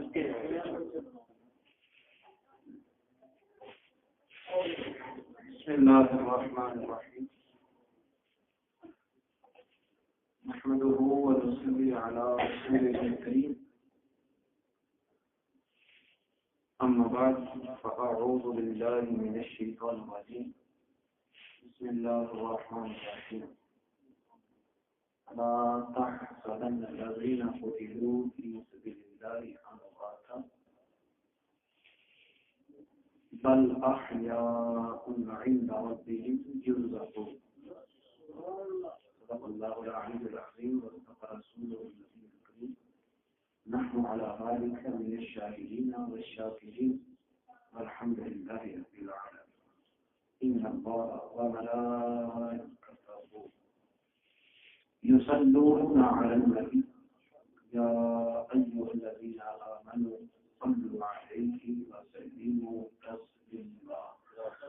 بسم الله الرحمن الرحيم نحمده ونصلي على رسوله الكريم أما بعد فأعوذ بالله من الشيطان الرجيم بسم الله الرحمن الرحيم لا تحسبن الذين قتلوا في سبيل الله أمواتا بل أحياء عند ربهم يرزقون صدق الله العلي العظيم وصدق رسوله النبي الكريم نحن على ذلك من الشاهدين والشاكرين والحمد لله رب العالمين إن الله وملائكته يصلون على النبي يا أيها الذين آمنوا صلوا عليه وسلموا تسليما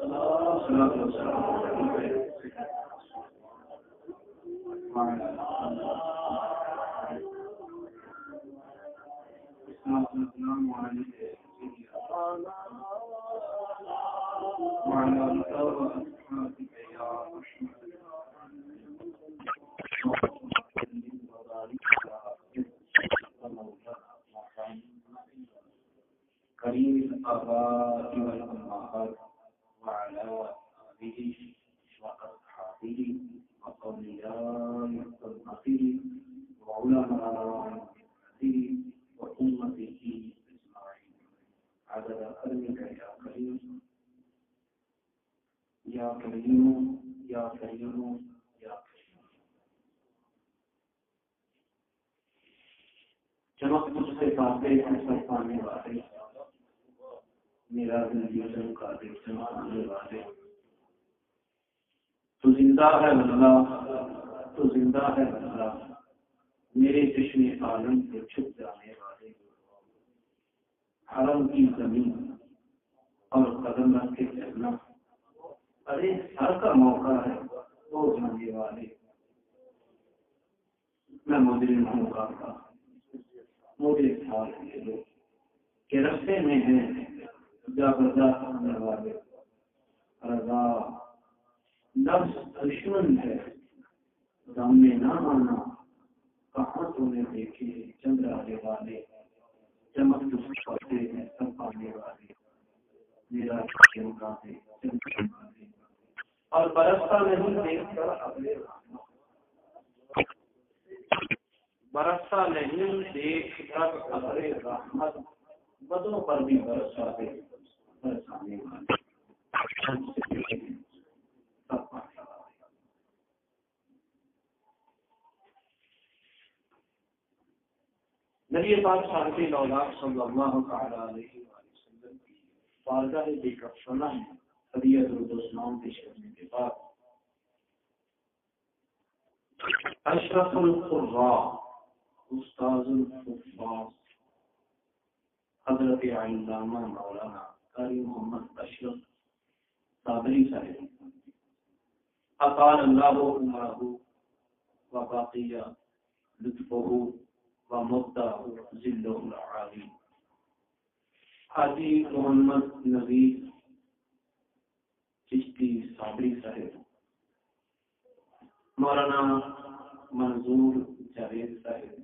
الصلاة والسلام عليه السلام عليكم وعلى آله وأصحابه يا رحمة كريم الآباء والأمهات وعلى آله وأصحابه وأولياء المتقين وعلماء المهدي وأمته أجمعين عدد علمك يا كريم يا كريم يا كريم يا كريم. چمک تجھ سے پاتے ہیں سب پانے والے میرا زندگی کا دیکھ چمکانے والے تو زندہ ہے اللہ تو زندہ ہے اللہ میرے چشم عالم سے چھپ جانے والے حرم کی زمین اور قدم رکھ کے چلنا ارے سر کا موقع ہے وہ جانے والے میں مجرم ہوں کا مجھے خیال لے لو کہ رستے میں ہیں جا برداشت کرنے والے رضا نفس دشمن ہے غم میں نہ آنا کہاں تو نے دیکھے چندر آنے والے چمک تجھ پڑتے ہیں سب پانے والے میرا ہے اور برستا نہیں دیکھ کر اپنے برستا نہیں دیکھ کر اپنے رحمت بدوں پر بھی برسا دے برسانے والے نبی پاک صاحب الاولاد صلی اللہ تعالی علیہ وسلم کی بارگاہ بیکفنا ہے ہدیہ درود و سلام پیش کرنے کے بعد اشرف القراء استاذ الحفاظ حضرت علامہ مولانا قاری محمد اشرف صابری صاحب اطال اللہ عمرہ وباقیہ لطفہ ومدہ ذلہ العالی حاجی محمد نوید چشتی صابری صاحب مولانا منظور جاوید صاحب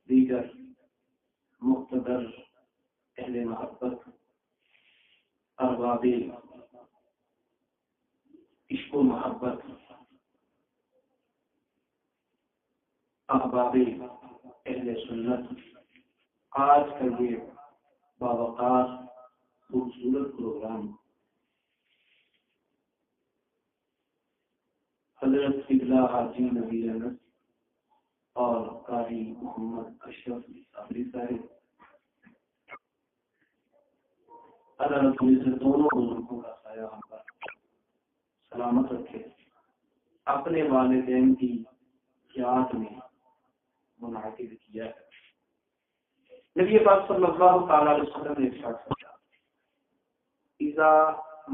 دیگر مقتدر اہل محبت ارباب عشق و محبت احباب اہل سنت آج کا یہ باوقار خوبصورت پروگرام حضرت قبلہ حاجی نبی انس اور قاری محمد اشرف صابری صاحب اللہ رسول سے دونوں بزرگوں کا خیال پر سلامت رکھے اپنے والدین کی یاد میں منعقد کیا ہے. نبی پاک صلی اللہ تعالی علیہ وسلم نے ارشاد فرمایا اذا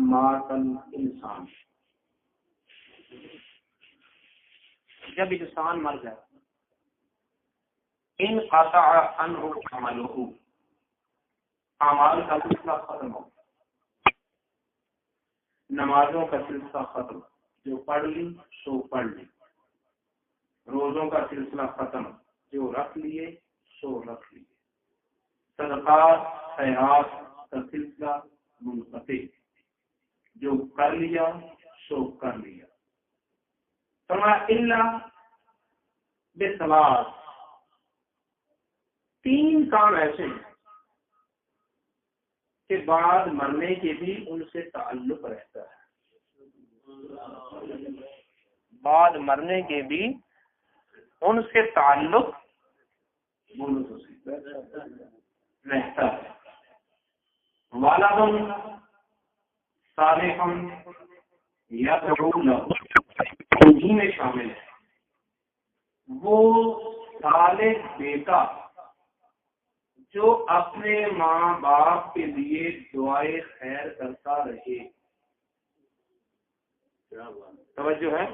مات الانسان جب انسان مر جائے انقطع عنہ عمله اعمال کا سلسلہ ختم ہو گیا، نمازوں کا سلسلہ ختم، جو پڑھ لی سو پڑھ لی، روزوں کا سلسلہ ختم، جو رکھ لیے سو رکھ لیے، صدقات خیرات کا سلسلہ منقطع، جو کر لیا سو کر لیا۔ فرمایا الا بثلاث، تین کام ایسے ہیں کہ بعد مرنے کے بھی ان سے تعلق رہتا ہے، بعد مرنے کے بھی ان سے تعلق رہتا ہے۔ والدٌ صالح یدعو لہ، انہی میں شامل ہے وہ صالح بیٹا جو اپنے ماں باپ کے لیے دعائے خیر کرتا رہے۔ توجہ ہے،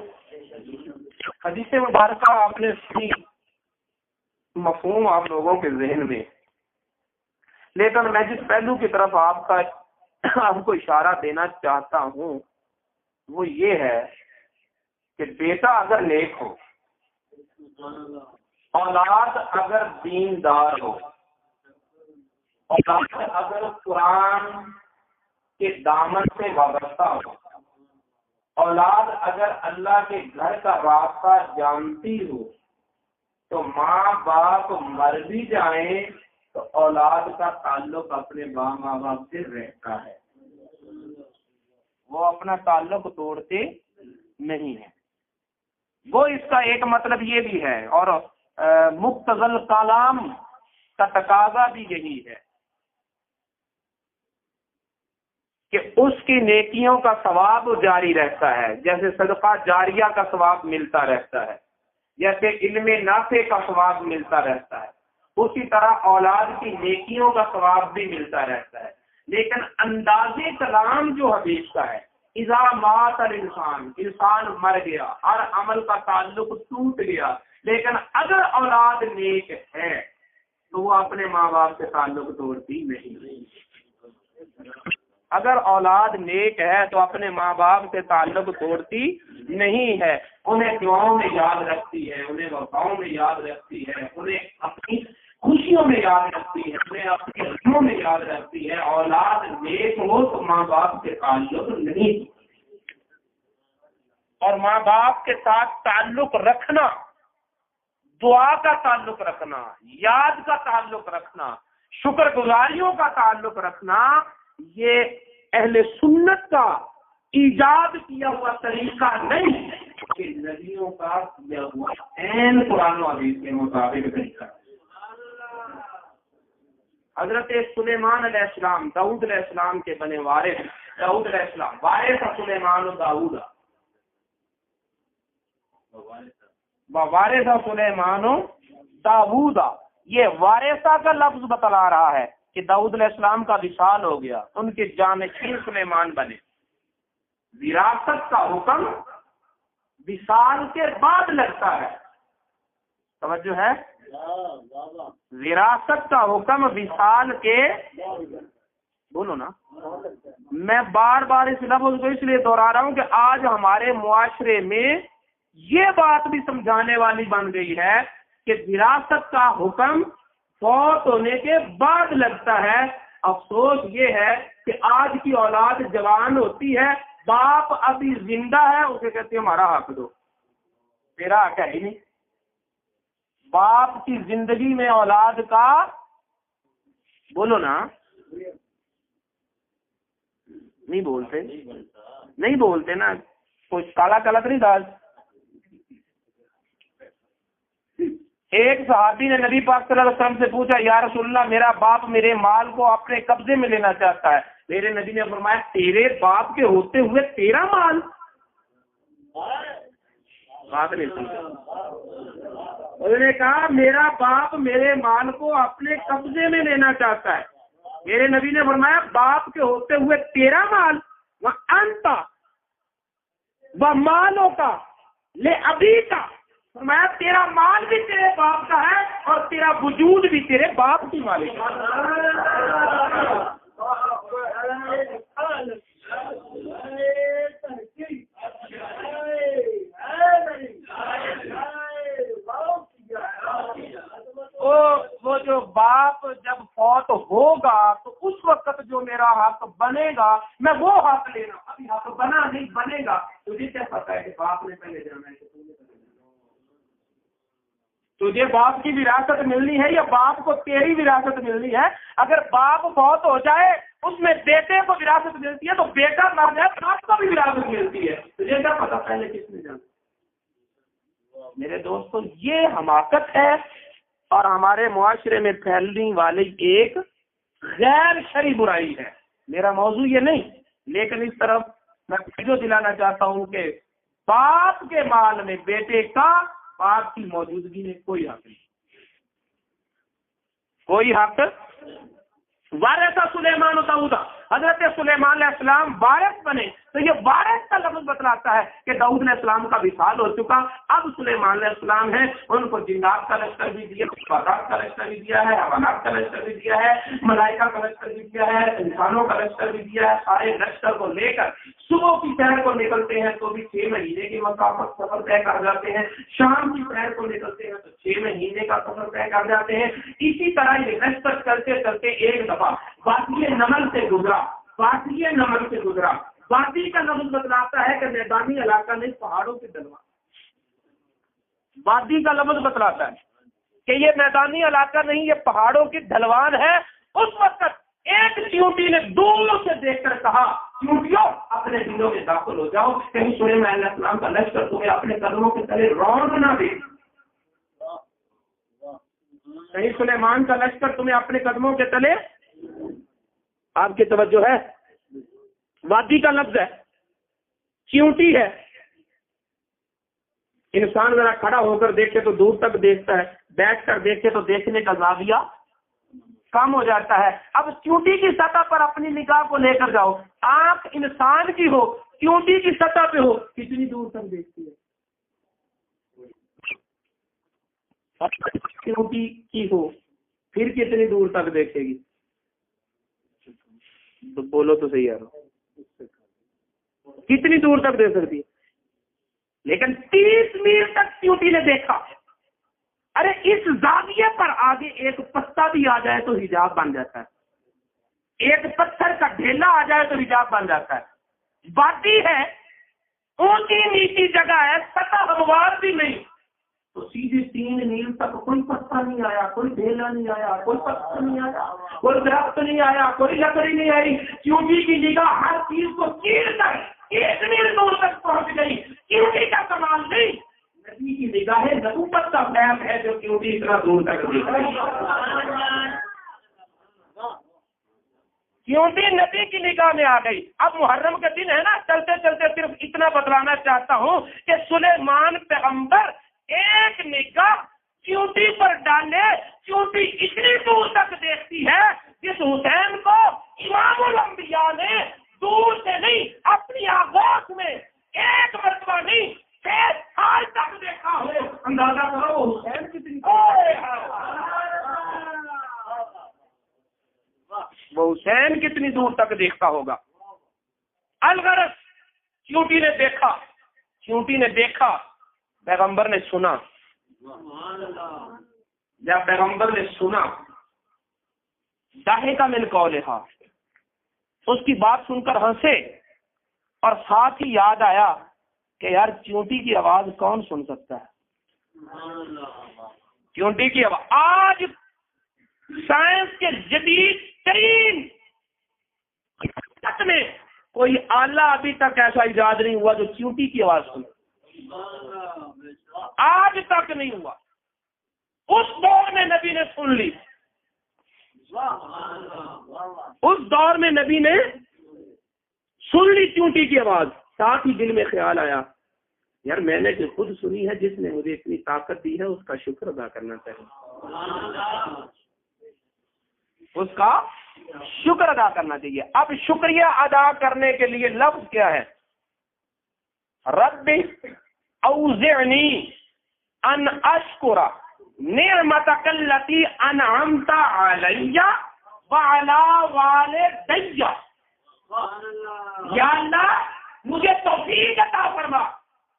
حدیث مبارکہ آپ نے سنی، مفہوم آپ لوگوں کے ذہن میں، لیکن میں جس پہلو کی طرف آپ کو اشارہ دینا چاہتا ہوں وہ یہ ہے کہ بیٹا اگر نیک ہو، اولاد اگر دیندار ہو، اولاد اگر قرآن کے دامن سے وابستہ ہو، اولاد اگر اللہ کے گھر کا راستہ جانتی ہو، تو ماں باپ مر بھی جائیں تو اولاد کا تعلق اپنے ماں باپ سے رہتا ہے، وہ اپنا تعلق توڑتے نہیں ہے۔ وہ اس کا ایک مطلب یہ بھی ہے، اور مقتضل کلام کا تقاضا بھی یہی ہے کہ اس کی نیکیوں کا ثواب جاری رہتا ہے، جیسے صدقہ جاریہ کا ثواب ملتا رہتا ہے، جیسے علم نافع کا ثواب ملتا رہتا ہے، اسی طرح اولاد کی نیکیوں کا ثواب بھی ملتا رہتا ہے۔ لیکن انداز کلام جو حدیث کا ہے، اذا مات الانسان، انسان مر گیا، ہر عمل کا تعلق ٹوٹ گیا، لیکن اگر اولاد نیک ہے تو وہ اپنے ماں باپ سے تعلق توڑتی نہیں۔ اگر اولاد نیک ہے تو اپنے ماں باپ سے تعلق توڑتی نہیں ہے، انہیں دعاؤں میں یاد رکھتی ہے، انہیں وفاؤں میں یاد رکھتی ہے، انہیں اپنی خوشیوں میں یاد رکھتی ہے، انہیں اپنی غموں میں یاد رکھتی ہے۔ اولاد نیک ہو تو ماں باپ سے تعلق نہیں، اور ماں باپ کے ساتھ تعلق رکھنا، دعا کا تعلق رکھنا، یاد کا تعلق رکھنا، شکر گزاریوں کا تعلق رکھنا، یہ اہل سنت کا ایجاد کیا ہوا طریقہ نہیں کہ نبیوں کا کیا ہوا عین قرآن و حدیث کے مطابق طریقہ۔ حضرت سلیمان علیہ السلام داؤد علیہ السلام کے بنے وارث، داؤد علیہ السلام وارث سلیمان و داؤد، وارث سلیمان و داؤد، یہ وارثہ کا لفظ بتلا رہا ہے کہ داؤد علیہ السلام کا وصال ہو گیا، ان کے جانشین سلیمان بنے۔ وراثت کا حکم وصال کے بعد لگتا ہے، توجہ ہے، وراثت کا حکم وصال کے، بولو نا، میں بار بار اس لفظ کو اس لیے دوہرا رہا ہوں کہ آج ہمارے معاشرے میں یہ بات بھی سمجھانے والی بن گئی ہے کہ وراثت کا حکم فوت ہونے کے بعد لگتا ہے۔ افسوس یہ ہے کہ آج کی اولاد جوان ہوتی ہے، باپ ابھی زندہ ہے، اسے کہتے ہیں ہمارا حق دو، تیرا حق ہے ہی نہیں۔ باپ کی زندگی میں اولاد کا، بولو نا، نہیں بولتے نا، کوئی کالا غلط نہیں تھا۔ ایک صحابی نے نبی پاک صلی اللہ علیہ وسلم سے پوچھا، یا رسول اللہ میرا باپ میرے مال کو اپنے قبضے میں لینا چاہتا ہے۔ میرے نبی نے فرمایا، تیرے باپ کے ہوتے ہوئے تیرا مال؟ بات نہیں سمجھا۔ انہوں نے کہا میرا باپ میرے مال کو اپنے قبضے میں لینا چاہتا ہے۔ میرے نبی نے فرمایا، باپ کے ہوتے ہوئے تیرا مال؟ وَأَنْتَ وَمَالُكَ لِأَبِيكَ فرمایا تیرا مال بھی تیرے باپ کا ہے اور تیرا وجود بھی تیرے باپ کی مالک ہے. وہ جو باپ جب فوت ہوگا تو اس وقت جو میرا حق بنے گا میں وہ حق لینا. ابھی حق بنا نہیں، بنے گا. تجھے کیا پتا ہے کہ باپ نے پہلے جانا ہے کہ تم نے پہلے جانا ہے؟ تجھے باپ کی وراثت ملنی ہے یا باپ کو تیری وراثت ملنی ہے؟ اگر باپ فوت ہو جائے اس میں بیٹے کو وراثت ملتی ہے، تو بیٹا مر جائے باپ کو بھی وراثت ملتی ہے. تجھے کیا پتا پہلے کس نے جانا؟ میرے دوستوں، یہ حماقت ہے اور ہمارے معاشرے میں پھیلنے والی ایک غیر شرعی برائی ہے. میرا موضوع یہ نہیں، لیکن اس طرف میں توجہ دلانا چاہتا ہوں کہ باپ کے مال میں بیٹے کا باپ کی موجودگی میں کوئی حق نہیں، کوئی حق. وارث سلیمان داؤد، حضرت سلیمان علیہ السلام وارث بنے تو یہ وارث کا لفظ بتلاتا ہے کہ داؤد علیہ السلام کا وصال ہو چکا. اب سلیمان علیہ السلام ہے، ان کو جنات کا لشکر بھی دیا، باغات کا لشکر بھی دیا ہے، حیوانات کا لشکر بھی دیا ہے، ملائکہ کا لشکر بھی دیا ہے، انسانوں کا لشکر بھی دیا ہے. سارے لشکر کو لے کر صبح کی سیر کو نکلتے ہیں تو بھی 6 مہینے کی مسافت سفر طے کر جاتے ہیں. شام کی سیر کو نکلتے ہیں تو 6 مہینے کا سفر طے کر جاتے ہیں. اسی طرح یہ لشکر چلتے چلتے ایک دفعہ وادی نمل سے گزرا. وادی نمل سے گزرا. وادی کا لفظ بتلاتا ہے کہ میدانی علاقہ نہیں، پہاڑوں کے ڈھلوان. وادی کا لفظ بتلاتا ہے کہ یہ میدانی علاقہ نہیں، یہ پہاڑوں کی ڈھلوان ہے. اس وقت ایک چیونٹی نے دور سے دیکھ کر کہا، چیونٹیوں اپنے دلوں میں داخل ہو جاؤ، کہیں سلیمان علیہ السلام کا لشکر تمہیں اپنے قدموں کے تلے رونق نہ دے. کہیں سلیمان کا لشکر تمہیں اپنے قدموں کے تلے. آپ کی توجہ ہے؟ وادی کا لفظ ہے، چیونٹی ہے. انسان ذرا کھڑا ہو کر دیکھے تو دور تک دیکھتا ہے، بیٹھ کر دیکھے تو دیکھنے کا زاویہ کم ہو جاتا ہے. اب چیونٹی کی سطح پر اپنی نگاہ کو لے کر جاؤ. آنکھ انسان کی ہو، چیونٹی کی سطح پہ ہو، کتنی دور تک دیکھتی ہے؟ چیونٹی کی ہو پھر کتنی دور تک دیکھے گی؟ تو بولو تو صحیح یار، کتنی دور تک دیکھ سکتی ہے؟ لیکن 30 میل تک چیونٹی نے دیکھا. ارے اس زاویے پر آگے ایک پتا بھی آ جائے تو حجاب بن جاتا ہے، ایک پتھر کا ڈھیلا آ جائے تو حجاب بن جاتا ہے. وادی ہے، اونچی نیچی جگہ ہے، سطح ہموار بھی نہیں، تو سیدھے 3 میل تک کوئی پتھر نہیں آیا، کوئی ڈھیلا نہیں آیا، کوئی پتھر نہیں آیا، کوئی درخت نہیں آیا، کوئی لکڑی نہیں آئی. چیونٹی کی نگاہ ہر چیز کو چیر کر 1 میل دور تک پہنچ گئی. چیونٹی کا کمال نہیں، نبی کی نگاہ نبوت کا فیض ہے جو چیونٹی اتنا دور تک دیکھ رہی ہے. چیونٹی نبی کی نگاہ میں آ گئی. اب محرم کے دن ہے نا، چلتے چلتے صرف اتنا بتلانا چاہتا ہوں کہ سلیمان پیغمبر ایک نگاہ چیونٹی پر ڈالے، چیونٹی اتنی دور تک دیکھتی ہے جس حسین کو امام الانبیاء نے دور سے نہیں اپنی آغوش میں ایک مرتبہ نہیں 6 سال تک دیکھا ہو. اندازہ کرو حسین کتنی وہ حسین کتنی دور تک دیکھتا ہوگا. الغرض چیونٹی نے دیکھا، چیونٹی نے دیکھا، پیغمبر نے سنا. جب پیغمبر نے سنا، ضاحکا من قولہا، اس کی بات سن کر ہنسے اور ساتھ ہی یاد آیا کہ یار چیونٹی کی آواز کون سن سکتا ہے؟ چیونٹی کی آواز آج سائنس کے جدید ترین میں کوئی آلہ ابھی تک ایسا ایجاد نہیں ہوا جو چیونٹی کی آواز سنے. آج تک نہیں ہوا. اس دور میں نبی نے سن لی، اس دور میں نبی نے سن لی چیونٹی کی آواز. ساتھ ہی دل میں خیال آیا یار میں نے جو خود سنی ہے، جس نے مجھے اتنی طاقت دی ہے اس کا شکر ادا کرنا چاہیے، اس کا شکر ادا کرنا چاہیے. اب شکریہ ادا کرنے کے لیے لفظ کیا ہے؟ رب اوزعنی ان اشکر نعمتک التی انعمت علی وعلی والدی. یا اللہ مجھے توفیق عطا فرما،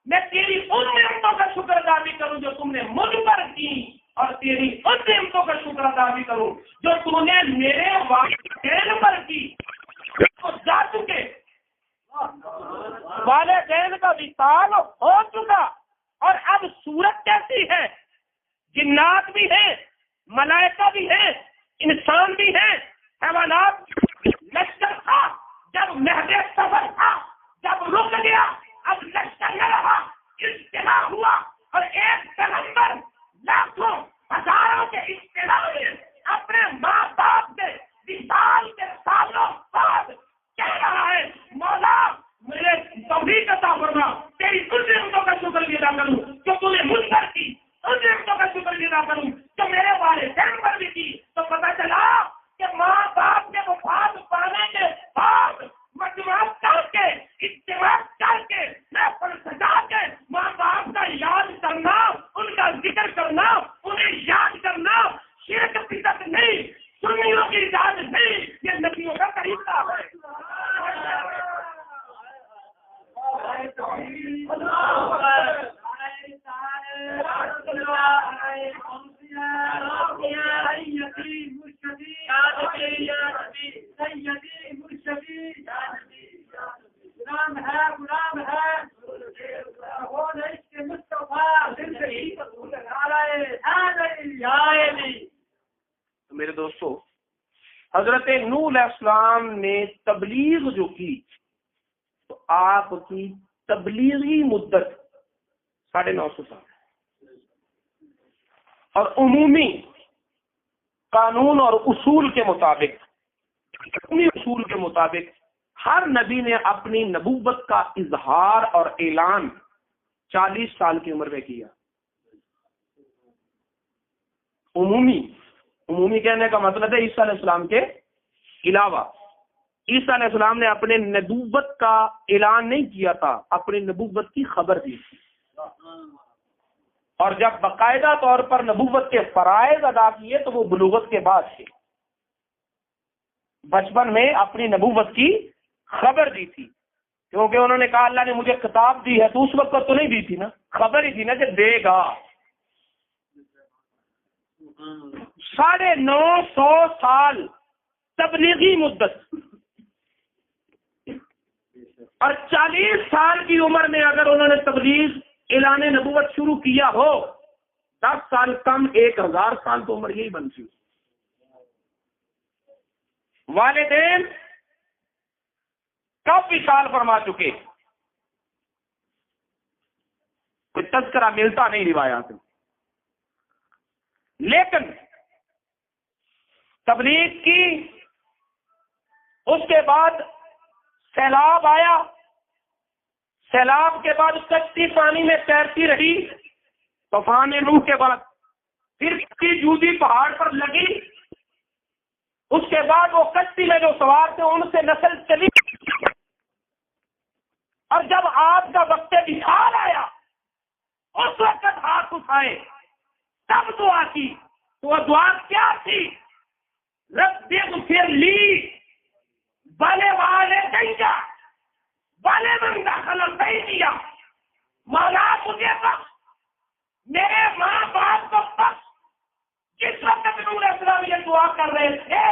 میں تیری ان نعمتوں کا شکر ادا بھی کروں جو تم نے مجھ پر کی، اور تیری ان نعمتوں کا شکر ادا بھی کروں جو تم نے میرے والدین پر کی. تو جا چکے، والدین کا وصال ہو چکا، اور اب صورت کیسی ہے؟ جنات بھی ہیں، ملائکہ بھی ہیں، انسان بھی ہیں، حیوانات. لشکر تھا جب مہد سفر تھا، جب رک گیا اب لشکر نہ رہا، اجتماع ہوا، اور ایک پیغمبر لاکھوں ہزاروں کے اجتماع میں اپنے ماں باپ سے وصال کے سالوں بعد کہہ رہا ہے مولا میرے توفیق عطا فرما، تیری ان نعمتوں کا شکر ادا کروں جو تو نے مجھ پر کی، ان نعمتوں کا شکر ادا کروں جو میرے والدین پر بھی کی. تو پتہ چلا کہ ماں باپ کے وفات پانے کے بعد مجموعات کر کے، اجتماع کر کے، محفل سجا کے ماں باپ کا یاد کرنا، ان کا ذکر کرنا، انہیں یاد کرنا شرک بدعت نہیں، سنیوں کی اجازت نہیں، یہ نبیوں کا طریقہ ہے. میرے دوستو، حضرت نوح علیہ السلام نے تبلیغ جو کی تو آپ کی تبلیغی مدت 950 سال، اور عمومی قانون اور اصول کے مطابق ہر نبی نے اپنی نبوت کا اظہار اور اعلان 40 سال کی عمر میں کیا. عمومی کہنے کا مطلب ہے عیسیٰ علیہ السلام کے علاوہ. عیسیٰ علیہ السلام نے اپنے نبوت کا اعلان نہیں کیا تھا، اپنی نبوت کی خبر دی تھی. اور جب باقاعدہ طور پر نبوت کے فرائض ادا کیے تو وہ بلوغت کے بعد تھے. بچپن میں اپنی نبوت کی خبر دی تھی، کیونکہ انہوں نے کہا اللہ نے مجھے کتاب دی ہے، تو اس وقت تو نہیں دی تھی نا، خبر ہی تھی نا کہ دے گا. 950 سال تبلیغی مدت، اور 40 سال کی عمر میں اگر انہوں نے تبلیغ اعلان نبوت شروع کیا ہو، 10 سال کم 1000 سال تو عمر یہی بنتی. والدین کب وصال فرما چکے، کوئی تذکرہ ملتا نہیں روایات میں. لیکن تبلیغ کی، اس کے بعد سیلاب آیا، سیلاب کے بعد کشتی پانی میں تیرتی رہی، طوفان نوح کے بعد پھر کشتی جودی پہاڑ پر لگی، اس کے بعد وہ کشتی میں جو سوار تھے ان سے نسل چلی، اور جب آپ کا وقت وصال آیا اس وقت ہاتھ اٹھائے تب دعا کی. تو وہ دعا کیا تھی؟ رب اغفر لی ولوالدی ولمن دخل بیتی، مولا مجھے بخش، میرے ماں باپ کو بخش. جس وقت نوح علیہ السلام یہ دعا کر رہے تھے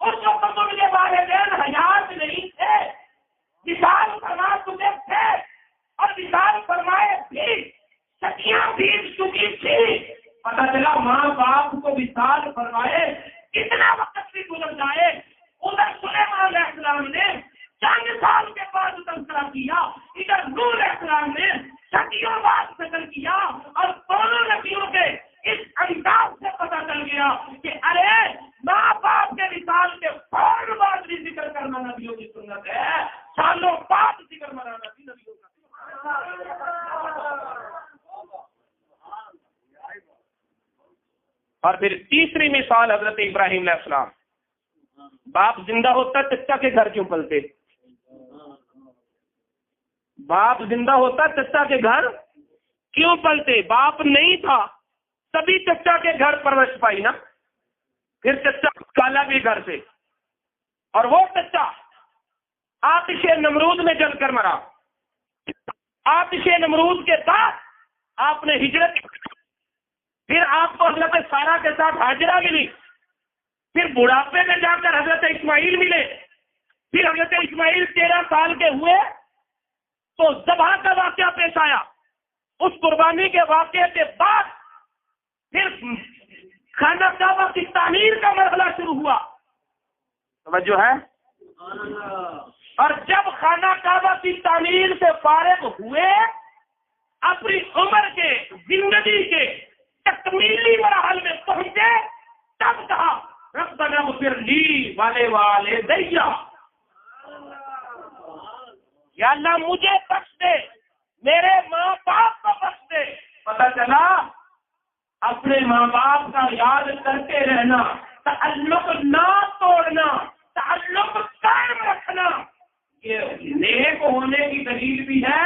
اس وقت تو مجھے والدین حیات نہیں تھے، وصال فرما چکے تھے، اور وصال فرمائے بھی صدیاں بیت چکی تھی. پتہ چلا ماں باپ کو وصال فرمائے کتنا وقت بھی گزر جائے. ادھر سلیمان علیہ السلام نے چند سال کے بعد تذکرہ کیا، ادھر نوح علیہ السلام نے صدیوں بعد ذکر کیا، اور دونوں نبیوں کے اس انداز سے پتہ چل گیا کہ ارے ماں باپ کے وصال کے فوراً بعد بھی ذکر کرنا نبیوں کی سنت ہے، سالوں بعد ذکر منانا بھی نبیوں کا. اور پھر تیسری مثال حضرت ابراہیم علیہ السلام. باپ زندہ ہوتا چچا کے گھر کیوں پلتے؟ باپ زندہ ہوتا چچا کے گھر کیوں پلتے؟ باپ نہیں تھا تبھی چچا کے گھر پرورش پائی نا، پھر چچا کالا بھی گھر سے، اور وہ چچا آتش نمرود میں جل کر مرا۔ آتش نمرود کے بعد آپ نے ہجرت، پھر آپ کو حضرت سارہ کے ساتھ ہاجرہ ملی، پھر بڑھاپے میں جا کر حضرت اسماعیل ملے، پھر حضرت اسماعیل 13 سال کے ہوئے تو ذبح کا واقعہ پیش آیا۔ اس قربانی کے واقعے کے بعد پھر خانہ کعبہ کی تعمیر کا مرحلہ شروع ہوا، توجہ ہے؟ اور جب خانہ کعبہ کی تعمیر سے فارغ ہوئے، اپنی عمر کے، زندگی کے تکمیلی مراحل میں پہنچے، تب کہا ربنا اغفر لی ولوالدی، یا اللہ مجھے بخش دے، میرے ماں باپ کو بخش دے۔ پتہ چلا اپنے ماں باپ کا یاد کرتے رہنا، تعلق نہ توڑنا، تعلق قائم رکھنا، یہ نیک ہونے کی دلیل بھی ہے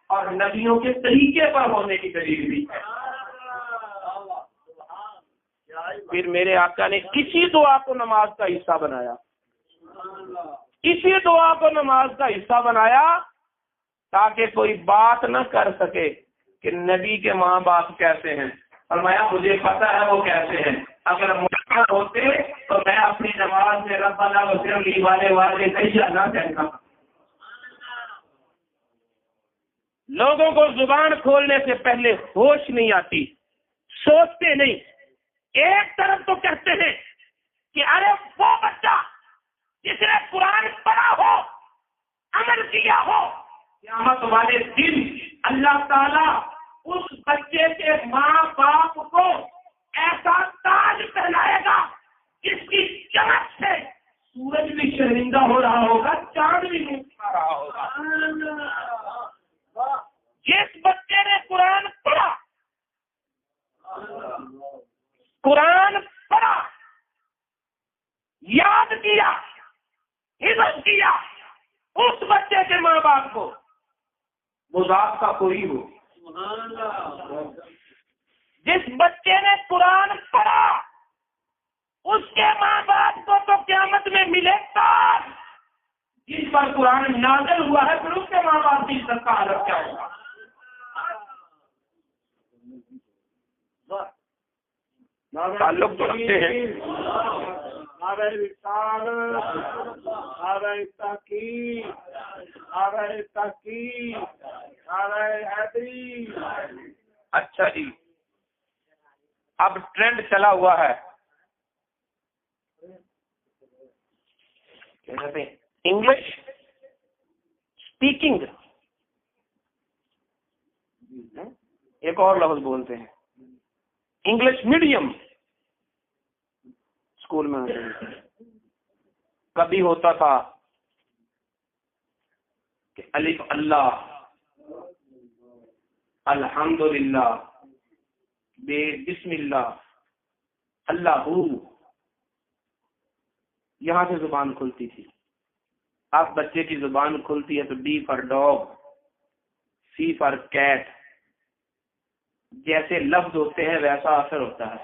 اور نبیوں کے طریقے پر ہونے کی دلیل بھی ہے۔ پھر میرے آقا نے کسی دعا کو نماز کا حصہ بنایا، اسی دعا کو نماز کا حصہ بنایا تاکہ کوئی بات نہ کر سکے کہ نبی کے ماں باپ کیسے ہیں۔ فرمایا مجھے پتا ہے وہ کیسے ہیں، اگر مجھے ہوتے تو میں اپنی نماز میں ربنا اغفر لی ولوالدی نہ کہتا۔ لوگوں کو زبان کھولنے سے پہلے ہوش نہیں آتی، سوچتے نہیں، ایک طرف تو کہتے ہیں کہ ارے وہ بچہ جس نے قرآن پڑھا ہو، عمل کیا ہو، قیامت والے دن اللہ تعالیٰ اس بچے کے ماں باپ کو ایسا تاج پہنائے گا جس کی چمک سے سورج بھی شرمندہ ہو رہا ہوگا، چاند بھی مسکرا رہا ہوگا۔ جس بچے نے قرآن پڑھا، قرآن پڑھا، یاد کیا، حفظ کیا، اس بچے کے ماں باپ کو مذاق کا کوئی ہو۔ جس بچے نے قرآن پڑھا اس کے ماں باپ کو تو قیامت میں ملے گا، جس پر قرآن نازل ہوا ہے پھر اس کے ماں باپ کی عزت کا حالت کیا ہوگا؟ تعلق تو رکھتے ہیں۔ اچھا جی، اب ٹرینڈ چلا ہوا ہے انگلش اسپیکنگ، ایک اور لفظ بولتے ہیں انگلش میڈیم اسکول میں ہوتے ہیں۔ کبھی ہوتا تھا کہ الف اللہ، الحمدللہ، بے بسم اللہ، اللہ، یہاں سے زبان کھلتی تھی۔ اب بچے کی زبان کھلتی ہے تو D for dog, C for cat, جیسے لفظ ہوتے ہیں ویسا اثر ہوتا ہے،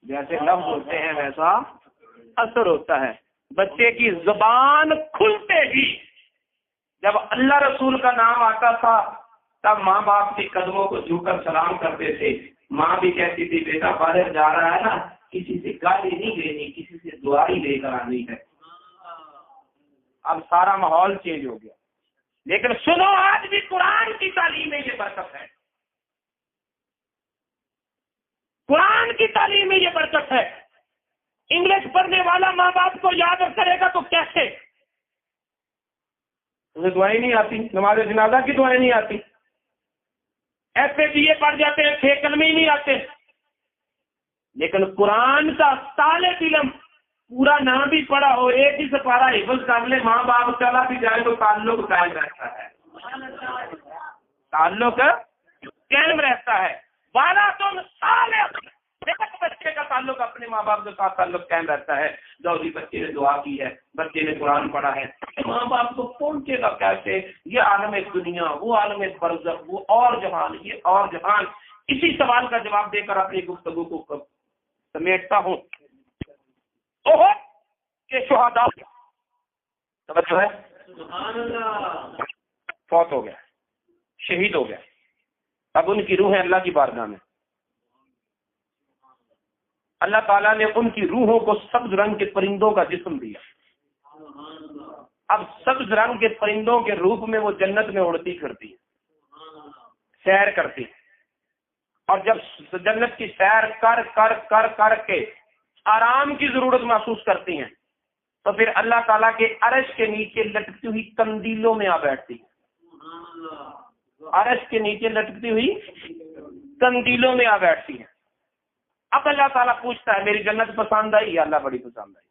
جیسے لفظ ہوتے ہیں ویسا اثر ہوتا ہے۔ بچے کی زبان کھلتے ہی جب اللہ رسول کا نام آتا تھا تب ماں باپ کے قدموں کو جھک کر سلام کرتے تھے۔ ماں بھی کہتی تھی بیٹا باہر جا رہا ہے نا، کسی سے گالی نہیں دینی، کسی سے دعا ہی لے کر آنی ہے۔ اب سارا ماحول چینج ہو گیا، لیکن سنو آج بھی قرآن کی تعلیم میں یہ برکت ہے، قرآن کی تعلیم میں یہ برکت ہے۔ انگلش پڑھنے والا ماں باپ کو یاد کرے گا تو کیسے؟ اسے دعائیں نہیں آتی، نماز جنازہ کی دعائیں نہیں آتی، ایف اے بی اے پڑھ جاتے ہیں، 6 کلمے ہی نہیں آتے، لیکن قرآن کا طالب علم پورا نام بھی پڑھا ہو، ایک ہی سپارہ حفظ کر لے، ماں باپ چلا بھی جائے تو تعلق قائم رہتا ہے، تعلق قائم رہتا ہے۔ والا تم صالح بچے کا تعلق اپنے ماں باپ کے ساتھ تعلق قائم رہتا ہے. جی بچے نے دعا کی ہے, بچے نے قرآن پڑھا ہے, ماں باپ کو پہنچے گا کیسے؟ یہ عالم دنیا, وہ عالم برزخ, وہ اور جہان, یہ اور جہان. اسی سوال کا جواب دے کر اپنی گفتگو کو سمیٹتا ہوں. احد کے شہداء توجہ ہے, سبحان اللہ, فوت ہو گیا, شہید ہو گیا. اب ان کی روحیں اللہ کی بارگاہ میں. اللہ تعالیٰ نے ان کی روحوں کو سبز رنگ کے پرندوں کا جسم دیا. اب سبز رنگ کے پرندوں کے روپ میں وہ جنت میں اڑتی پھرتی ہے, سیر کرتی ہے. اور جب جنت کی سیر کر کر کر کر کے آرام کی ضرورت محسوس کرتی ہیں تو پھر اللہ تعالیٰ کے عرش کے نیچے لٹکتی ہوئی قندیلوں میں آ بیٹھتی ہے. عرش کے نیچے لٹکتی ہوئی قندیلوں میں آ بیٹھتی ہیں. اب اللہ تعالیٰ پوچھتا ہے میری جنت پسند آئی؟ یا اللہ بڑی پسند آئی.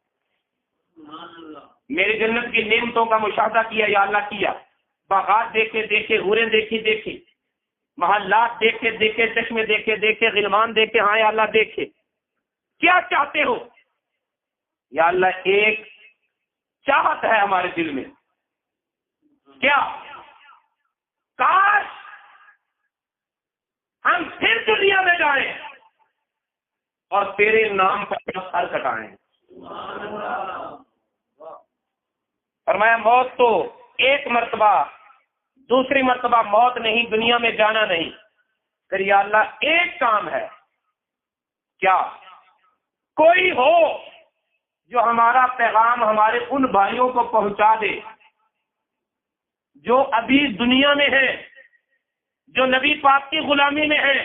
میری جنت کی نعمتوں کا مشاہدہ کیا یا اللہ کیا؟ باغات دیکھے دیکھے, حوریں دیکھی دیکھی, محلات دیکھے دیکھے, چشمے دیکھے دیکھے, غلمان دیکھے, ہاں یا اللہ دیکھے. کیا چاہتے ہو؟ یا اللہ ایک چاہت ہے ہمارے دل میں. کیا؟ کاش ہم پھر دنیا میں جائیں اور تیرے نام پر سر کٹائیں. فرمایا موت تو ایک مرتبہ, دوسری مرتبہ موت نہیں, دنیا میں جانا نہیں. پھر یا اللہ ایک کام ہے, کیا؟ کوئی ہو جو ہمارا پیغام ہمارے ان بھائیوں کو پہنچا دے جو ابھی دنیا میں ہیں, جو نبی پاک کی غلامی میں ہیں,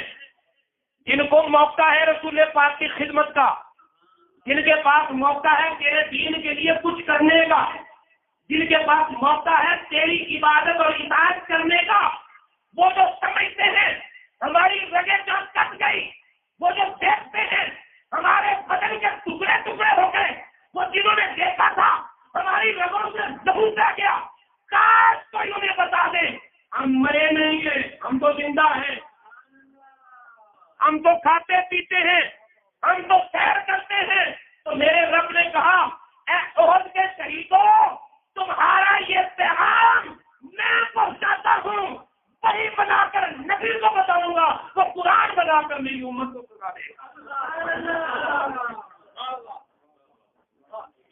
جن کو موقع ہے رسول پاک کی خدمت کا, جن کے پاس موقع ہے تیرے دین کے لیے کچھ کرنے کا, جن کے پاس موقع ہے تیری عبادت اور اطاعت کرنے کا. وہ جو سمجھتے ہیں ہماری رگیں جان کٹ گئی, وہ جو دیکھتے ہیں ہمارے بدن کے ٹکڑے ٹکڑے ہو گئے, وہ جنہوں نے دیکھا تھا ہماری رگوں سے لہو بہ گیا, کاش کوئی انہیں بتا دے ہم مرے نہیں ہیں, ہم تو زندہ ہیں, ہم تو کھاتے پیتے ہیں, ہم تو سیر کرتے ہیں. تو میرے رب نے کہا اے احد کے شہیدوں, تمہارا یہ پیغام میں پہنچاتا ہوں, وہی بنا کر نبی کو بتاؤں گا, وہ قرآن بنا کر میری امت کو سنا دے گا.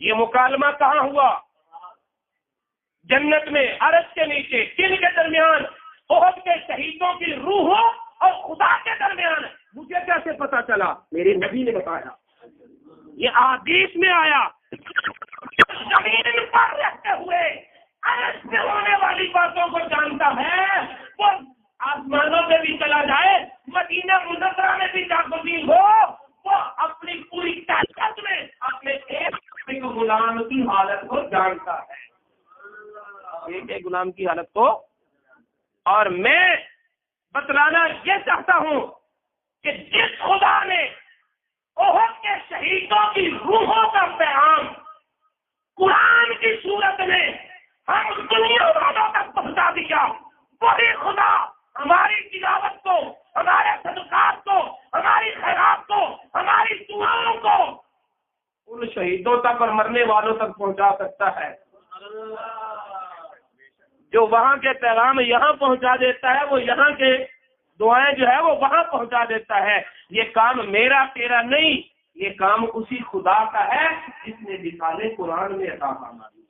یہ مکالمہ کہاں ہوا؟ جنت میں, عرش کے نیچے. کن کے درمیان؟ احد کے شہیدوں کی روحوں اور خدا کے درمیان. مجھے کیسے پتا چلا؟ میرے نبی نے بتایا, یہ احادیث میں آیا. زمین پر رہتے ہوئے عرش میں ہونے والی باتوں کو جانتا ہے, وہ آسمانوں میں بھی چلا جائے, مدینہ منورہ میں بھی جاگزین ہو, وہ اپنی پوری طاقت میں اپنے ایک غلام کی حالت کو جانتا ہے, ایک غلام کی حالت کو. اور میں بتلانا یہ چاہتا ہوں کہ جس خدا نے احد کے شہیدوں کی روحوں کا پیغام قرآن کی صورت میں ہم دنیا والوں تک پہنچا دیا, وہی خدا ہماری تلاوت کو, ہمارے صدقات کو, ہماری خیرات کو, ہماری دعاؤں کو ان شہیدوں تک اور مرنے والوں تک پہنچا سکتا ہے. جو وہاں کے پیغام یہاں پہنچا دیتا ہے, وہ یہاں کے دعائیں جو ہے وہ وہاں پہنچا دیتا ہے. یہ کام میرا تیرا نہیں, یہ کام اسی خدا کا ہے جس نے رسالے قرآن میں عطا فرما دی.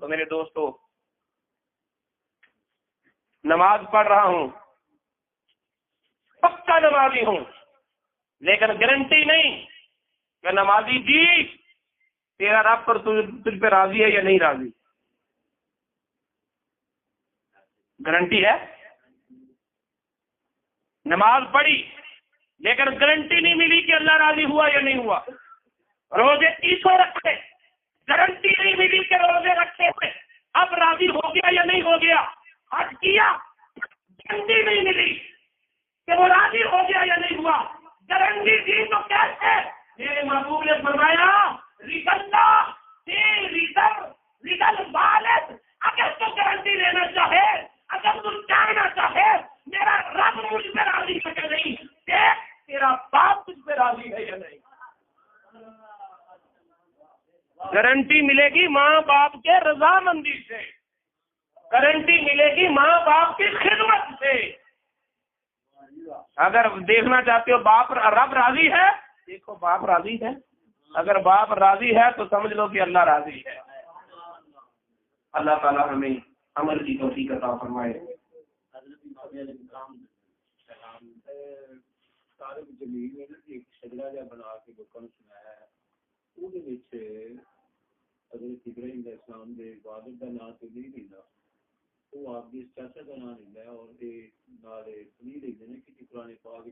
تو میرے دوستو, نماز پڑھ رہا ہوں, پکا نمازی ہوں, لیکن گارنٹی نہیں کہ نمازی جی تیرا رب پر تجھ پہ راضی ہے یا نہیں راضی. گارنٹی ہے؟ نماز پڑھی لیکن گارنٹی نہیں ملی کہ اللہ راضی ہوا یا نہیں ہوا. روزے 300 رکھے, گارنٹی نہیں ملی کہ روزے رکھے ہوئے اب راضی ہو گیا یا نہیں ہو گیا. حج کیا, گارنٹی نہیں ملی کہ وہ راضی ہو گیا یا نہیں ہوا. گارنٹی دی تو کیسے؟ میرے محبوب نے فرمایا اگر تو گارنٹی لینا چاہے, اگر تم جاننا چاہے میرا رب مجھ پہ راضی ہے کہ نہیں, دیکھ تیرا باپ تجھ پہ راضی گارنٹی ملے گی ماں باپ کے رضامندی سے، گارنٹی ملے گی ماں باپ کی خدمت سے۔ اگر دیکھنا چاہتے ہو باپ رب راضی ہے، دیکھو باپ راضی ہے، اگر باپ راضی ہے تو سمجھ لو کہ اللہ راضی ہے۔ اللہ تعالیٰ ہمیں عمل کی توفیق عطا فرمائے۔ طارق جمیل نے ایک شجرا جہا بنا کے لوگوں کو سنایا ہے، وہ حضرت ابراہیم علیہ السلام کے والد کا نام تو نہیں لینا، وہ آپ کے چاچا کا نام لینا ہے، اور نہیں لیتے ہیں کہ قرآن پاک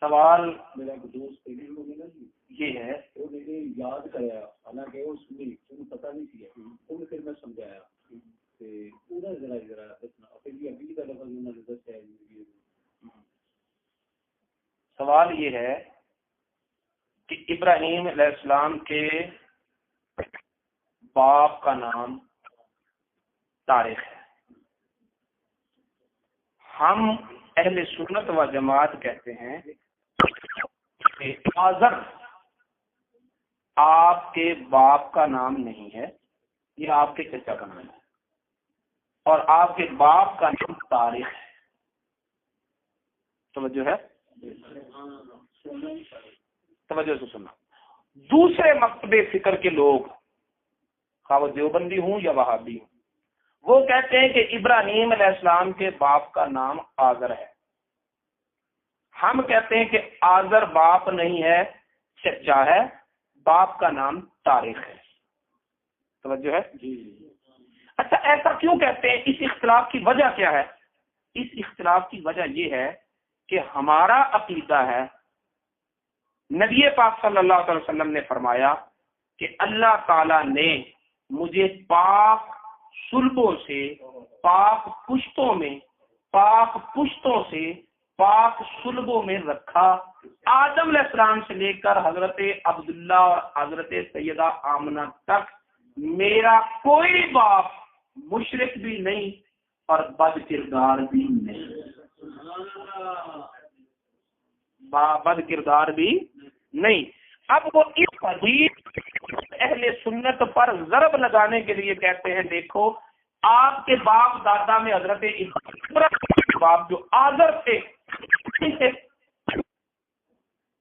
سوال میرا ایک دوست یہ ہے، وہ نے یاد کرایا، حالانکہ اس نے پتہ نہیں کیا، انہیں پھر میں سمجھایا سوال یہ ہے کہ ابراہیم علیہ السلام کے باپ کا نام طارق ہے۔ ہم اہل سنت و جماعت کہتے ہیں کہ آذر آپ کے باپ کا نام نہیں ہے، یہ آپ کے چچا کا نام ہے، اور آپ کے باپ کا نام طارق ہے۔ توجہ ہے؟ توجہ سے سننا۔ دوسرے مکتب فکر کے لوگ، خواہ وہ دیوبندی ہوں یا وہابی ہوں، وہ کہتے ہیں کہ ابراہیم علیہ السلام کے باپ کا نام آذر ہے۔ ہم کہتے ہیں کہ آذر باپ نہیں ہے، چچا ہے، باپ کا نام طارق ہے۔ توجہ ہے؟ اچھا، ایسا کیوں کہتے ہیں؟ اس اختلاف کی وجہ کیا ہے؟ اس اختلاف کی وجہ یہ ہے کہ ہمارا عقیدہ ہے، نبی پاک صلی اللہ علیہ وسلم نے فرمایا کہ اللہ تعالی نے مجھے پاک صلبوں سے، پاک پشتوں سے پاک صلبوں میں رکھا۔ آدم علیہ السلام سے لے کر حضرت عبداللہ اور حضرت سیدہ آمنہ تک میرا کوئی باپ مشرک بھی نہیں اور بد کردار بھی نہیں، بد کردار بھی نہیں۔ اب وہ اس حدیث اہل سنت پر ضرب لگانے کے لیے کہتے ہیں دیکھو آپ کے باپ دادا میں حضرت ابراہیم کے باپ جو آذر تھے،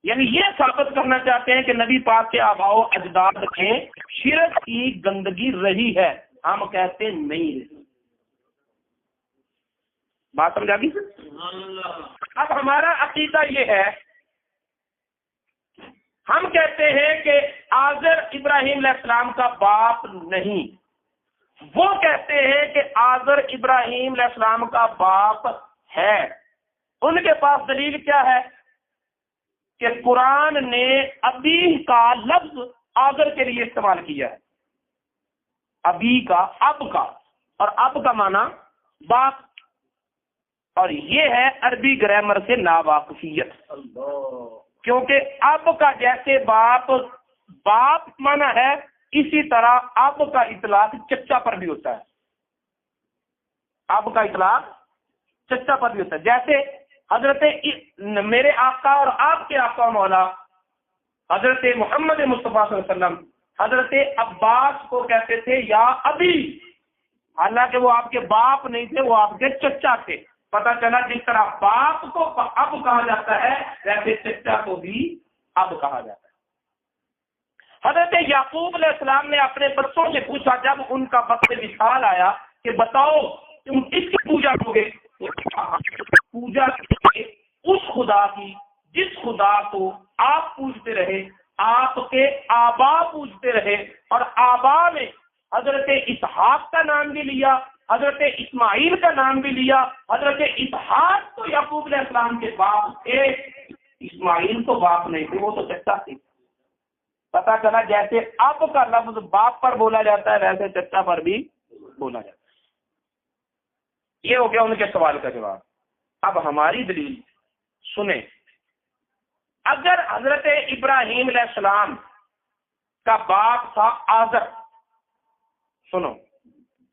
یعنی یہ ثابت کرنا چاہتے ہیں کہ نبی پاک کے آباء و اجداد میں شرک کی گندگی رہی ہے۔ ہم کہتے نہیں رہی۔ بات سمجھا گی؟ اب ہمارا عقیدہ یہ ہے، ہم کہتے ہیں کہ آذر ابراہیم علیہ السلام کا باپ نہیں، وہ کہتے ہیں کہ آذر ابراہیم علیہ السلام کا باپ ہے۔ ان کے پاس دلیل کیا ہے؟ کہ قرآن نے ابی کا لفظ آذر کے لیے استعمال کیا ہے، ابی کا، اب کا، اور اب کا معنی باپ، اور یہ ہے عربی گرامر سے ناواقفیت، کیونکہ اب کا جیسے باپ مانا ہے، اسی طرح اب کا اطلاق چچا پر بھی ہوتا ہے، اب کا اطلاق چچا پر بھی ہوتا ہے۔ جیسے حضرت میرے آقا اور آپ کے آقا مولا حضرت محمد مصطفیٰ صلی اللہ علیہ وسلم حضرت عباس کو کہتے تھے یا ابی، حالانکہ وہ آپ کے باپ نہیں تھے، وہ آپ کے چچا تھے۔ پتہ چلا جس طرح باپ کو اب کہا جاتا ہے ویسے چچا کو بھی اب کہا جاتا ہے۔ حضرت یعقوب علیہ السلام نے اپنے بچوں سے پوچھا جب ان کا وقت وصال آیا کہ بتاؤ تم کس کی پوجا کرو گے؟ پوجا اس خدا کی جس خدا کو آپ پوجتے رہے، آپ کے آبا پوجتے رہے، اور آبا میں حضرت اسحاق کا نام بھی لیا، حضرت اسماعیل کا نام بھی لیا۔ حضرت اسحاق تو یعقوب علیہ السلام کے باپ تھے، اسماعیل تو باپ نہیں تھے، وہ تو چچا تھے۔ پتا چلا جیسے اب کا لفظ باپ پر بولا جاتا ہے ویسے چچا پر بھی بولا جاتا ہے۔ یہ ہو گیا ان کے سوال کا جواب۔ اب ہماری دلیل سنیں، اگر حضرت ابراہیم علیہ السلام کا باپ تھا آذر، سنو،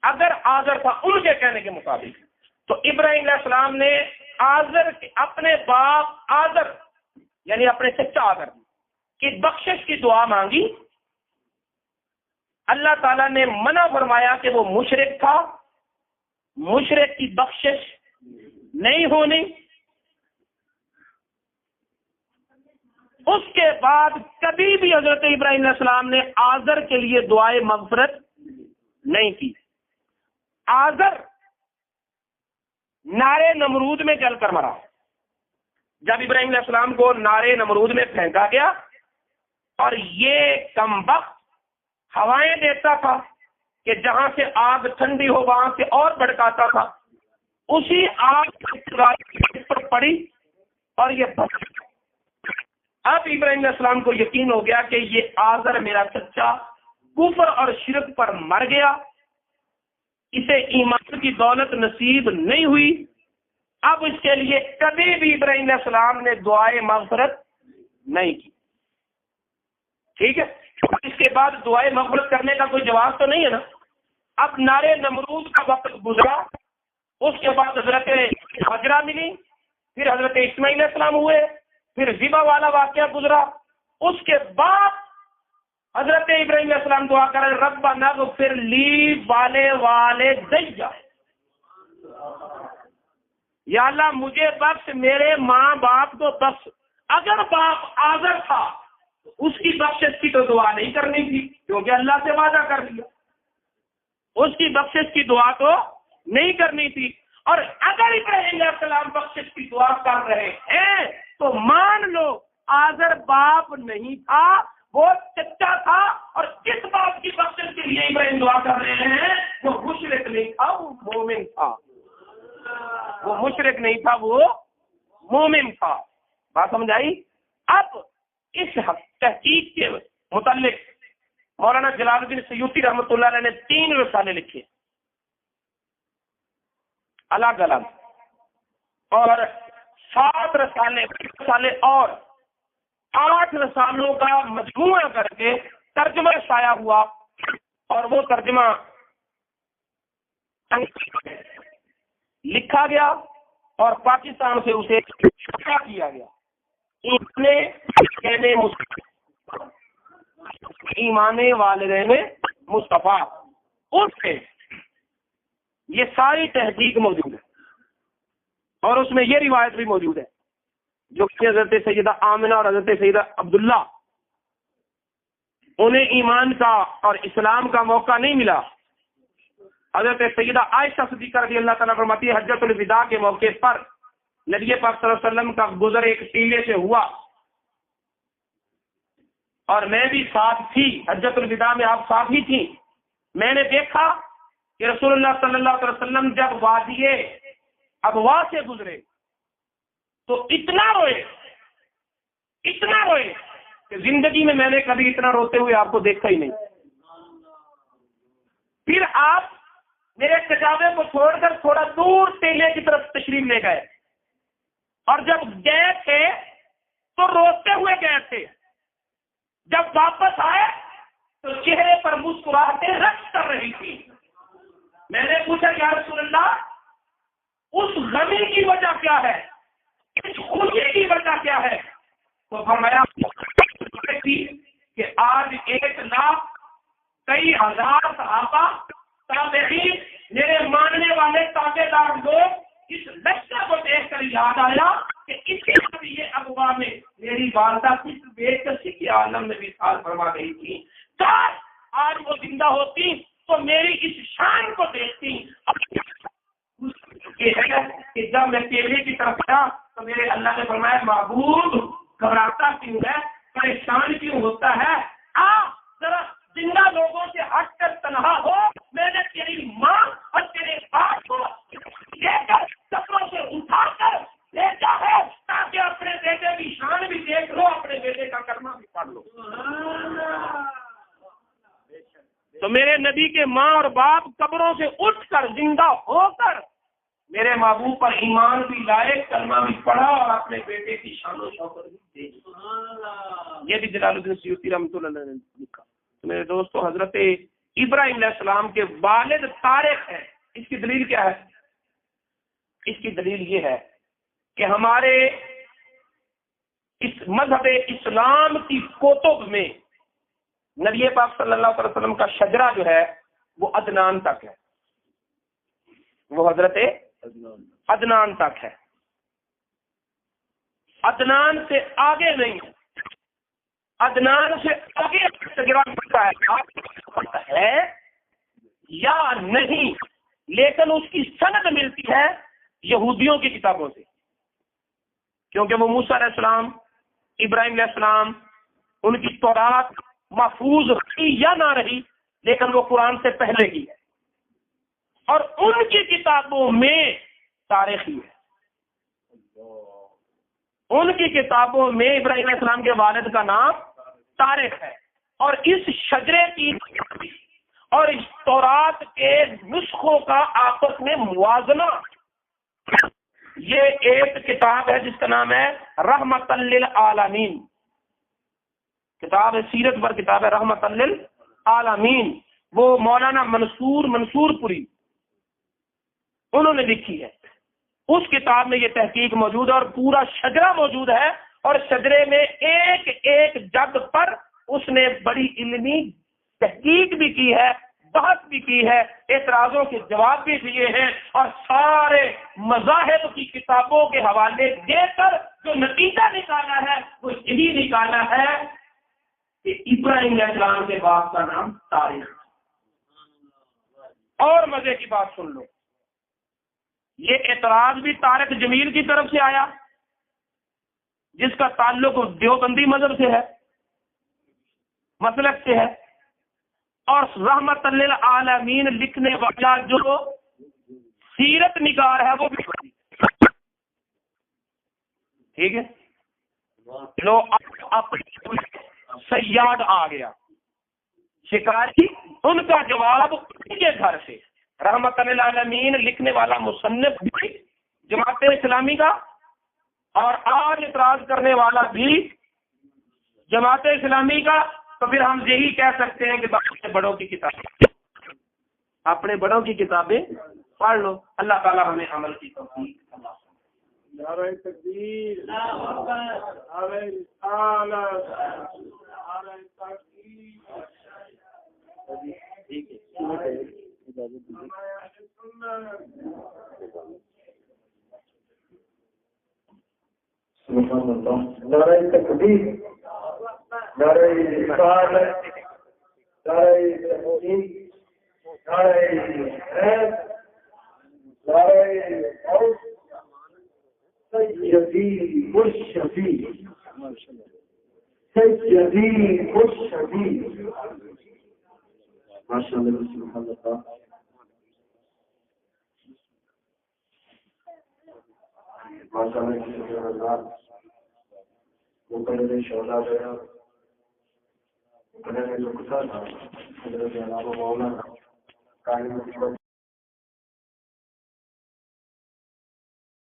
اگر آذر تھا ان کے کہنے کے مطابق، تو ابراہیم علیہ السلام نے آذر اپنے باپ آذر یعنی اپنے چچا آزر کی بخشش کی دعا مانگی. اللہ تعالیٰ نے منع فرمایا کہ وہ مشرک تھا, مشرک کی بخشش نہیں ہونی. اس کے بعد کبھی بھی حضرت ابراہیم علیہ السلام نے آزر کے لیے دعائے مغفرت نہیں کی. آزر نارے نمرود میں جل کر مرا. جب ابراہیم علیہ السلام کو نارے نمرود میں پھینکا گیا اور یہ کمبخت ہوائیں دیتا تھا کہ جہاں سے آگ ٹھنڈی ہو وہاں سے اور بھڑکاتا تھا, اسی آگ پر پڑی اور یہ بھڑک. اب ابراہیم علیہ السلام کو یقین ہو گیا کہ یہ آزر میرا چچا کفر اور شرک پر مر گیا, اسے ایمان کی دولت نصیب نہیں ہوئی. اب اس کے لیے کبھی بھی ابراہیم علیہ السلام نے دعائے مغفرت نہیں کی. ٹھیک ہے, اس کے بعد دعائے مغفرت کرنے کا کوئی جواز تو نہیں ہے نا. اب نارے نمرود کا وقت گزرا, اس کے بعد حضرت حجرہ ملی, پھر حضرت اسماعیل علیہ السلام ہوئے, پھر ذبح والا واقعہ گزرا. اس کے بعد حضرت ابراہیم علیہ السلام دعا کرے ربنا اغفر لی والدیّ, یا اللہ مجھے بخش, میرے ماں باپ کو بخش. اگر باپ آزر تھا اس کی بخشش کی تو دعا نہیں کرنی تھی کیونکہ اللہ سے وعدہ کر لیا, اس کی بخشش کی دعا تو نہیں کرنی تھی. اور اگر ابراہیم علیہ السلام بخشش کی دعا کر رہے ہیں تو مان لو آزر باپ نہیں تھا, وہ چچا تھا. اور جس باپ کی بخشش کے لیے ابراہیم دعا کر رہے ہیں وہ مشرک نہیں تھا, وہ مومن تھا. وہ مشرک نہیں تھا, وہ مومن تھا. بات سمجھ آئی؟ اب اس تحقیق کے متعلق مولانا جلال الدین سیوطی رحمۃ اللہ علیہ نے 3 رسالے لکھے الگ الگ, اور 7 رسالے اور 8 رسالوں کا مجموعہ کر کے ترجمہ شائع ہوا, اور وہ ترجمہ لکھا گیا اور پاکستان سے اسے شائع کیا گیا. ایمان والدین مصطفیٰ, اس سے یہ ساری تحقیق موجود ہے, اور اس میں یہ روایت بھی موجود ہے جو کہ حضرت سیدہ آمنہ اور حضرت سیدہ عبداللہ, انہیں ایمان کا اور اسلام کا موقع نہیں ملا. حضرت سیدہ عائشہ صدیقہ رضی اللہ تعالیٰ فرماتی ہے حجۃ الوداع کے موقع پر نبی پاک صلی اللہ علیہ وسلم کا گزر ایک ٹیلے سے ہوا اور میں بھی ساتھ تھی. حجۃ الوداع میں آپ ساتھ ہی تھیں. میں نے دیکھا کہ رسول اللہ صلی اللہ علیہ وسلم جب وادی ابوا سے گزرے تو اتنا روئے کہ زندگی میں میں نے کبھی اتنا روتے ہوئے آپ کو دیکھا ہی نہیں. پھر آپ میرے کچاوے کو چھوڑ کر تھوڑا دور ٹیلے کی طرف تشریف لے گئے, اور جب گئے تھے تو روتے ہوئے گئے تھے. جب واپس آئے تو چہرے پر مسکراہٹیں رقص کر رہی تھی. میں نے پوچھا یا رسول اللہ اس غمی کی وجہ کیا ہے, اس خوشی کی وجہ کیا ہے؟ تو فرمایا کہ آج 1 لاکھ کئی ہزار صحابہ تابعین میرے ماننے والے تابع دار لوگ اس لشکر کو دیکھ کر یاد آیا کہ اس کے بعد یہ ابوا میں میری والدہ کس بے کسی کے عالم میں بھی سال فرما گئی تھی. کاش آج وہ زندہ ہوتی تو میری اس شان کو دیکھتی. یہ ہے کہ جب میں ٹیلے کی طرف گیا تو میرے اللہ نے فرمایا محبوب گھبراتا کیوں ہے, پریشان کیوں ہوتا ہے, ذرا زندہ لوگوں سے ہٹ کر تنہا ہو. میں نے تیری ماں اور تیرے باپ کو لے کر قبروں سے اٹھا کر بھیجا ہے تاکہ اپنے بیٹے کی شان بھی دیکھ لو, اپنے بیٹے کا کلمہ بھی پڑھ لو. تو میرے نبی کے ماں اور باپ قبروں سے اٹھ کر زندہ ہو کر میرے محبوب پر ایمان بھی لائے, کلمہ بھی پڑھا اور اپنے بیٹے کی شان و شوکت بھی دیکھی. یہ بھی جلال الدین سیوطی رحمۃ اللہ علیہ نے لکھا. تو میرے دوستو حضرت ابراہیم علیہ السلام کے والد طارق ہیں. اس کی دلیل کیا ہے؟ اس کی دلیل یہ ہے کہ ہمارے اس مذہب اسلام کی کتب میں نبی پاک صلی اللہ علیہ وسلم کا شجرہ جو ہے وہ عدنان تک ہے، وہ حضرت عدنان تک ہے، عدنان سے آگے نہیں ہے، عدنان سے آگے شجرہ ملتا ہے یا نہیں، لیکن اس کی سند ملتی ہے یہودیوں کی کتابوں سے، کیونکہ وہ موسیٰ علیہ السلام، ابراہیم علیہ السلام، ان کی تورات محفوظ رہی یا نہ رہی، لیکن وہ قرآن سے پہلے کی ہے، اور ان کی کتابوں میں تاریخی ہے، ان کی کتابوں میں ابراہیم علیہ السلام کے والد کا نام طارق ہے، اور اس شجرے کی اور اس تورات کے نسخوں کا آپس میں موازنہ، یہ ایک کتاب ہے جس کا نام ہے رحمت للعالمین، کتاب ہے سیرت پر، کتاب ہے رحمت للعالمین، وہ مولانا منصور پوری انہوں نے لکھی ہے، اس کتاب میں یہ تحقیق موجود ہے اور پورا شجرہ موجود ہے، اور شجرے میں ایک ایک جگ پر اس نے بڑی علمی تحقیق بھی کی ہے، بحث بھی کی ہے، اعتراضوں کے جواب بھی دیے ہیں، اور سارے مذاہب کی کتابوں کے حوالے دے کر جو نتیجہ نکالا ہے وہ یہی نکالا ہے کہ ابراہیم علیہ السلام کے باپ کا نام طارق۔ اور مزے کی بات سن لو، یہ اعتراض بھی طارق جمیل کی طرف سے آیا جس کا تعلق دیوبندی مذہب سے ہے، مسلک سے ہے، اور رحمت للعالمین لکھنے والا جو سیرت نگار ہے وہ بھی ٹھیک ہے۔ لو سیاد آ گیا شکاری، ان کا جواب ان کے گھر سے، رحمت للعالمین لکھنے والا مصنف بھی جماعت اسلامی کا، اور آج اعتراض کرنے والا بھی جماعت اسلامی کا، تو پھر ہم یہی کہہ سکتے ہیں کہ اپنے بڑوں کی کتابیں، اپنے بڑوں کی کتابیں پڑھ لو، اللہ تعالیٰ ہمیں عمل کی توفیق عطا فرمائے۔ نعرہ تکبیر، نعرہ رسالت، نعرہ تحقیق۔ ٹھیک ہے، سبحان اللہ، نعرہ تکبیر، نعرہ رسالت، نعرہ توحید، نعرہ حیدر، نعرہ غوث، سیدی الشفیع، سیدی الشفیع، ماشاء اللہ، سبحان اللہ۔ ماشاء اللہ، وہ پہلے شولا گیا، پہلے جو کچھ تھا حضرت علامہ مولانا قائم